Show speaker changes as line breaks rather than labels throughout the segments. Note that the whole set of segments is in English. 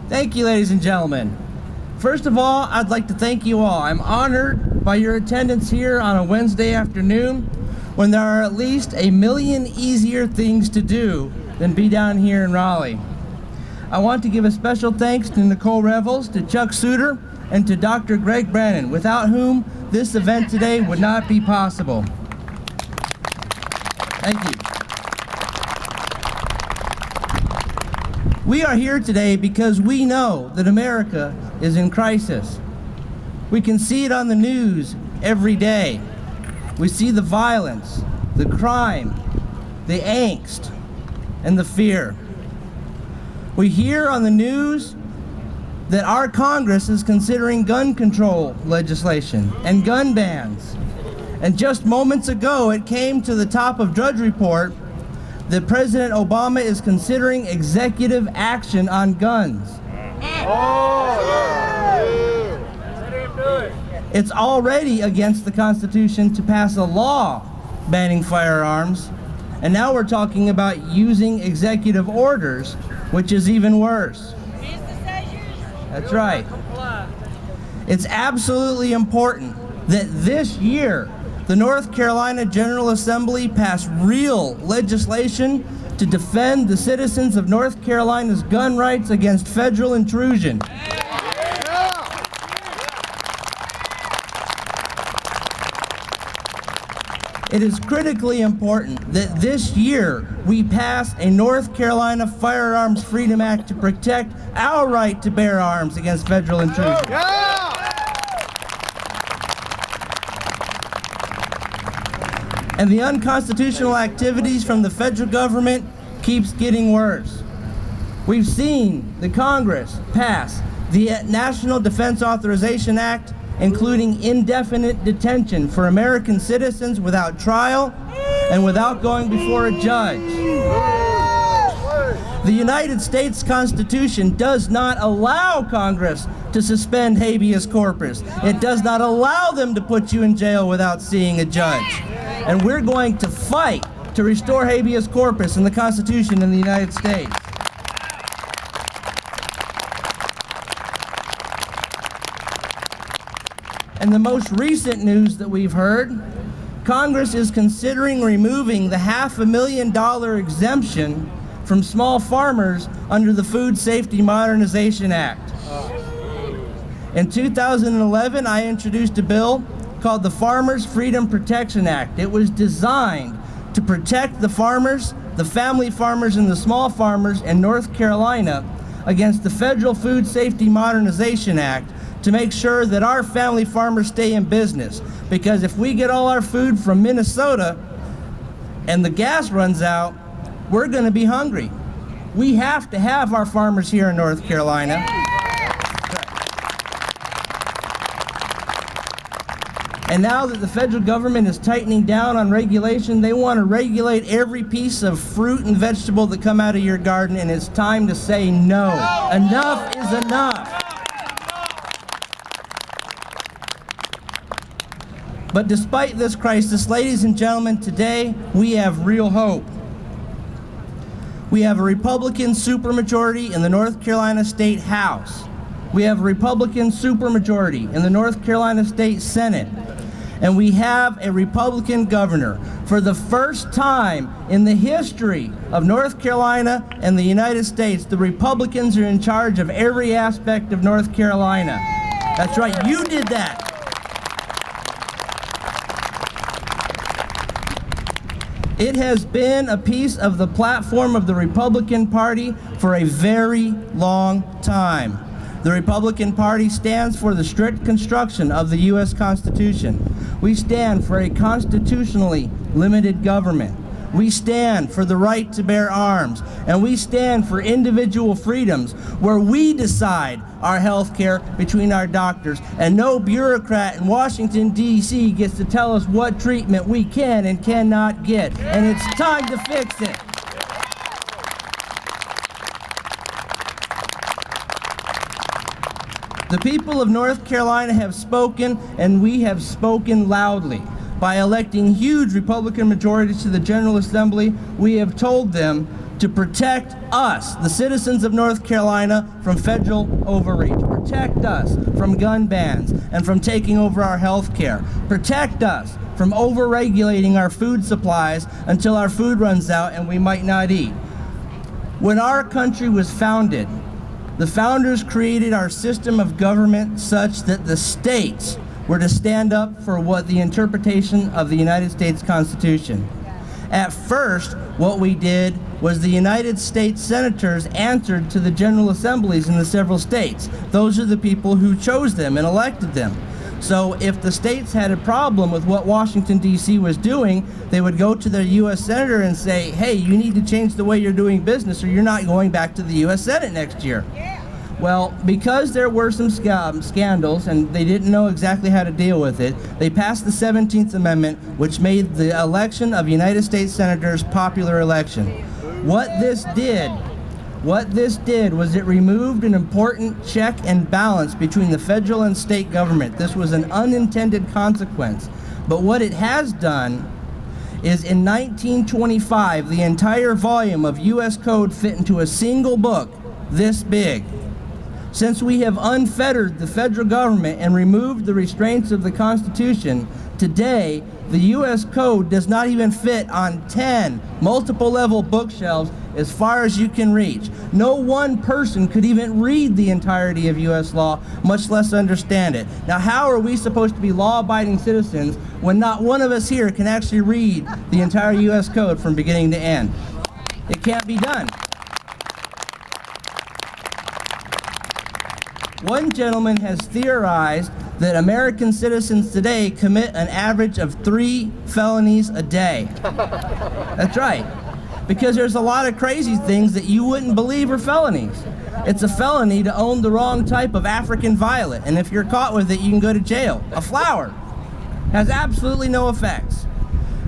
Thank you, ladies and gentlemen. First of all, I'd like to thank you all. I'm honored by your attendance here on a Wednesday afternoon when there are at least a million easier things to do than be down here in Raleigh. I want to give a special thanks to Nicole Revels, to Chuck Suter, and to Dr. Greg Brannon, without whom this event today would not be possible. Thank you. We are here today because we know that America is in crisis. We can see it on the news every day. We see the violence, the crime, the angst, and the fear. We hear on the news that our Congress is considering gun control legislation and gun bans. And just moments ago, it came to the top of Drudge Report that President Obama is considering executive action on guns. It's already against the Constitution to pass a law banning firearms, and now we're talking about using executive orders, which is even worse. That's right. It's absolutely important that this year the North Carolina General Assembly pass real legislation to defend the citizens of North Carolina's gun rights against federal intrusion. It is critically important that this year we pass a North Carolina Firearms Freedom Act to protect our right to bear arms against federal intrusion. And the unconstitutional activities from the federal government keeps getting worse. We've seen the Congress pass the National Defense Authorization Act, including indefinite detention for American citizens without trial and without going before a judge. The United States Constitution does not allow Congress to suspend habeas corpus. It does not allow them to put you in jail without seeing a judge. And we're going to fight to restore habeas corpus in the Constitution in the United States. And the most recent news that we've heard, Congress is considering removing the $500,000 exemption from small farmers under the Food Safety Modernization Act. In 2011, I introduced a bill called the Farmers Freedom Protection Act. It was designed to protect the farmers, the family farmers and the small farmers in North Carolina against the Federal Food Safety Modernization Act to make sure that our family farmers stay in business. Because if we get all our food from Minnesota and the gas runs out, we're going to be hungry. We have to have our farmers here in North Carolina. And now that the federal government is tightening down on regulation, they want to regulate every piece of fruit and vegetable that come out of your garden, and it's time to say no. Enough is enough. But despite this crisis, ladies and gentlemen, today we have real hope. We have a Republican supermajority in the North Carolina State House. We have a Republican supermajority in the North Carolina State Senate. And we have a Republican governor. For the first time in the history of North Carolina and the United States, the Republicans are in charge of every aspect of North Carolina. That's right, you did that. It has been a piece of the platform of the Republican Party for a very long time. The Republican Party stands for the strict construction of the U.S. Constitution. We stand for a constitutionally limited government. We stand for the right to bear arms, and we stand for individual freedoms where we decide our health care between our doctors, and no bureaucrat in Washington, D.C. gets to tell us what treatment we can and cannot get, and it's time to fix it. The people of North Carolina have spoken, and we have spoken loudly. By electing huge Republican majorities to the General Assembly, we have told them to protect us, the citizens of North Carolina, from federal overreach. Protect us from gun bans and from taking over our health care. Protect us from over-regulating our food supplies until our food runs out and we might not eat. When our country was founded, the founders created our system of government such that the states were to stand up for what the interpretation of the United States Constitution. At first, what we did was the United States senators answered to the General Assemblies in the several states. Those are the people who chose them and elected them. So if the states had a problem with what Washington, D.C. was doing, they would go to their U.S. Senator and say, hey, you need to change the way you're doing business or you're not going back to the U.S. Senate next year. Well, because there were some scandals and they didn't know exactly how to deal with it, they passed the 17th Amendment, which made the election of United States Senators popular election. What this did was it removed an important check and balance between the federal and state government. This was an unintended consequence. But what it has done is in 1925, the entire volume of U.S. Code fit into a single book this big. Since we have unfettered the federal government and removed the restraints of the Constitution, today the U.S. Code does not even fit on 10 multiple level bookshelves as far as you can reach. No one person could even read the entirety of U.S. law, much less understand it. Now, how are we supposed to be law-abiding citizens when not one of us here can actually read the entire U.S. Code from beginning to end? It can't be done. One gentleman has theorized that American citizens today commit an average of 3 felonies a day. That's right, because there's a lot of crazy things that you wouldn't believe are felonies. It's a felony to own the wrong type of African violet, and if you're caught with it, you can go to jail. A flower has absolutely no effects.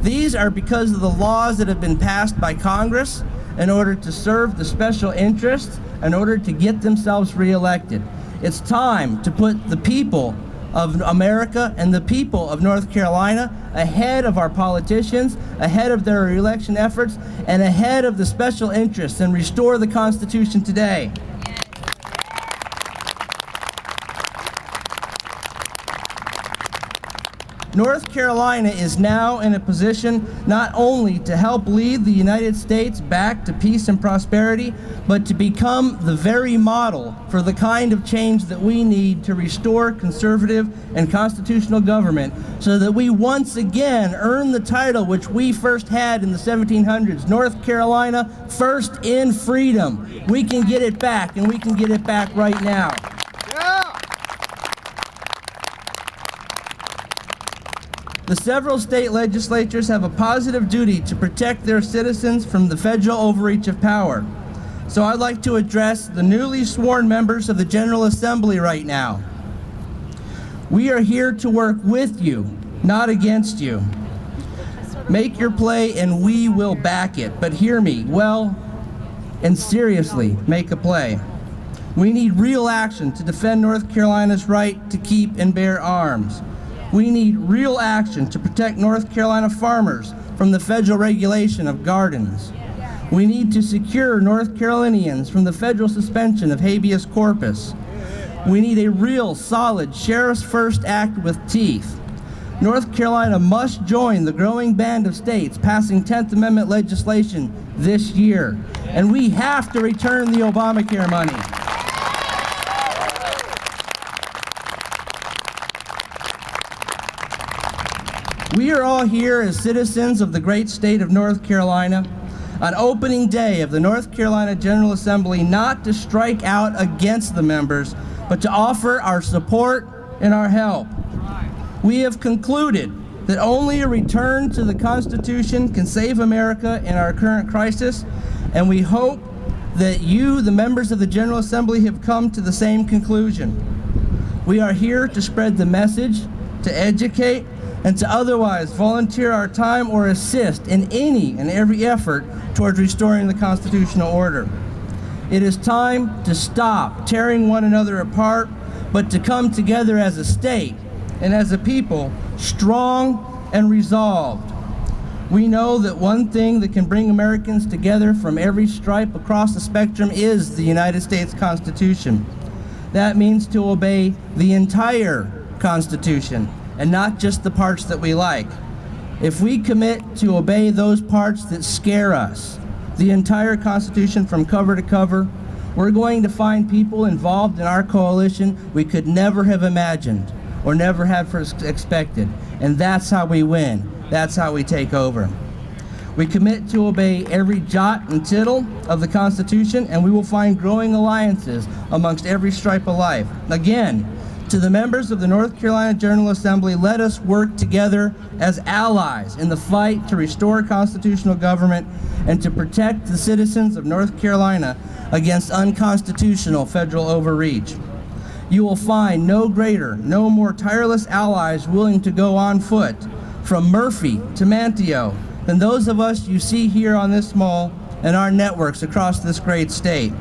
These are because of the laws that have been passed by Congress in order to serve the special interests, in order to get themselves reelected. It's time to put the people of America and the people of North Carolina ahead of our politicians, ahead of their election efforts, and ahead of the special interests, and restore the Constitution today. North Carolina is now in a position not only to help lead the United States back to peace and prosperity, but to become the very model for the kind of change that we need to restore conservative and constitutional government so that we once again earn the title which we first had in the 1700s, North Carolina, first in freedom. We can get it back, and we can get it back right now. The several state legislatures have a positive duty to protect their citizens from the federal overreach of power. So I'd like to address the newly sworn members of the General Assembly right now. We are here to work with you, not against you. Make your play and we will back it, but hear me well and seriously make a play. We need real action to defend North Carolina's right to keep and bear arms. We need real action to protect North Carolina farmers from the federal regulation of gardens. We need to secure North Carolinians from the federal suspension of habeas corpus. We need a real, solid Sheriff's First Act with teeth. North Carolina must join the growing band of states passing 10th Amendment legislation this year. And we have to return the Obamacare money. We are all here as citizens of the great state of North Carolina on opening day of the North Carolina General Assembly, not to strike out against the members, but to offer our support and our help. We have concluded that only a return to the Constitution can save America in our current crisis, and we hope that you, the members of the General Assembly, have come to the same conclusion. We are here to spread the message, to educate, and to otherwise volunteer our time or assist in any and every effort towards restoring the constitutional order. It is time to stop tearing one another apart, but to come together as a state and as a people, strong and resolved. We know that one thing that can bring Americans together from every stripe across the spectrum is the United States Constitution. That means to obey the entire Constitution and not just the parts that we like. If we commit to obey those parts that scare us, the entire Constitution from cover to cover, we're going to find people involved in our coalition we could never have imagined or never have expected. And that's how we win. That's how we take over. We commit to obey every jot and tittle of the Constitution, and we will find growing alliances amongst every stripe of life. Again, to the members of the North Carolina General Assembly, let us work together as allies in the fight to restore constitutional government and to protect the citizens of North Carolina against unconstitutional federal overreach. You will find no greater, no more tireless allies willing to go on foot from Murphy to Manteo than those of us you see here on this mall and our networks across this great state.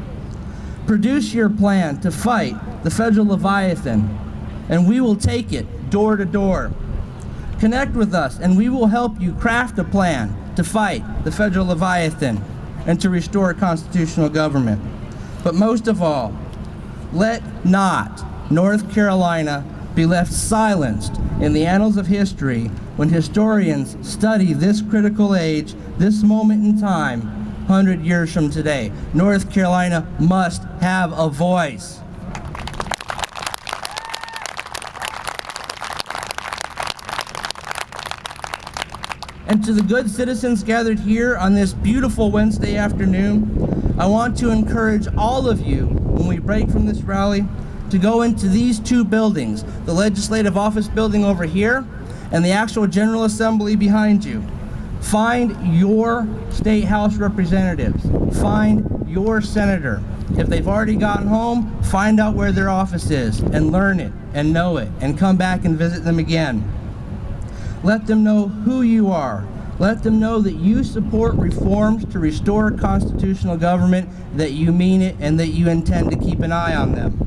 Produce your plan to fight the federal Leviathan, and we will take it door to door. Connect with us, and we will help you craft a plan to fight the federal Leviathan and to restore constitutional government. But most of all, let not North Carolina be left silenced in the annals of history when historians study this critical age, this moment in time, 100 years from today. North Carolina must have a voice. And to the good citizens gathered here on this beautiful Wednesday afternoon, I want to encourage all of you, when we break from this rally, to go into these two buildings, the Legislative Office building over here and the actual General Assembly behind you. Find your State House representatives. Find your senator. If they've already gotten home, find out where their office is and learn it and know it and come back and visit them again. Let them know who you are. Let them know that you support reforms to restore constitutional government, that you mean it, and that you intend to keep an eye on them.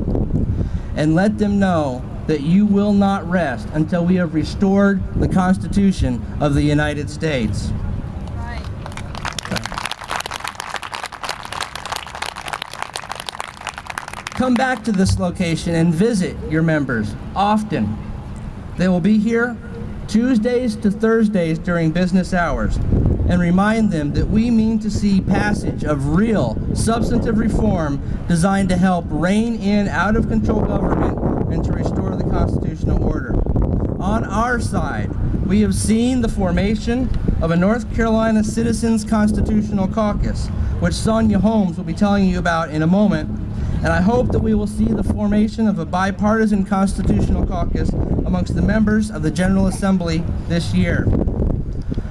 And let them know that you will not rest until we have restored the Constitution of the United States.
Right.
Come back to this location and visit your members often. They will be here Tuesdays to Thursdays during business hours, and remind them that we mean to see passage of real, substantive reform designed to help rein in out-of-control government and to restore the constitutional order. On our side, we have seen the formation of a North Carolina Citizens Constitutional Caucus, which Sonia Holmes will be telling you about in a moment, and I hope that we will see the formation of a bipartisan constitutional caucus amongst the members of the General Assembly this year.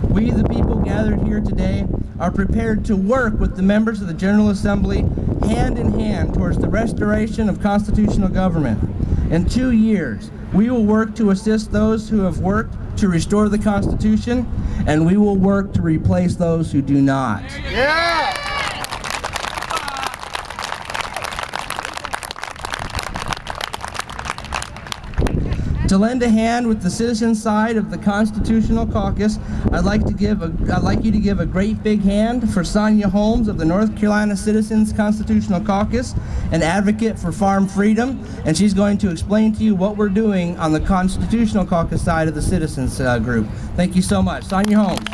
We, the people gathered here today, are prepared to work with the members of the General Assembly hand in hand towards the restoration of constitutional government. In 2 years, we will work to assist those who have worked to restore the Constitution, and we will work to replace those who do not.
Yeah!
To lend a hand with the citizen side of the Constitutional Caucus, I'd like you to give a great big hand for Sonia Holmes of the North Carolina Citizens Constitutional Caucus, an advocate for farm freedom, and she's going to explain to you what we're doing on the Constitutional Caucus side of the Citizens group. Thank you so much. Sonia Holmes.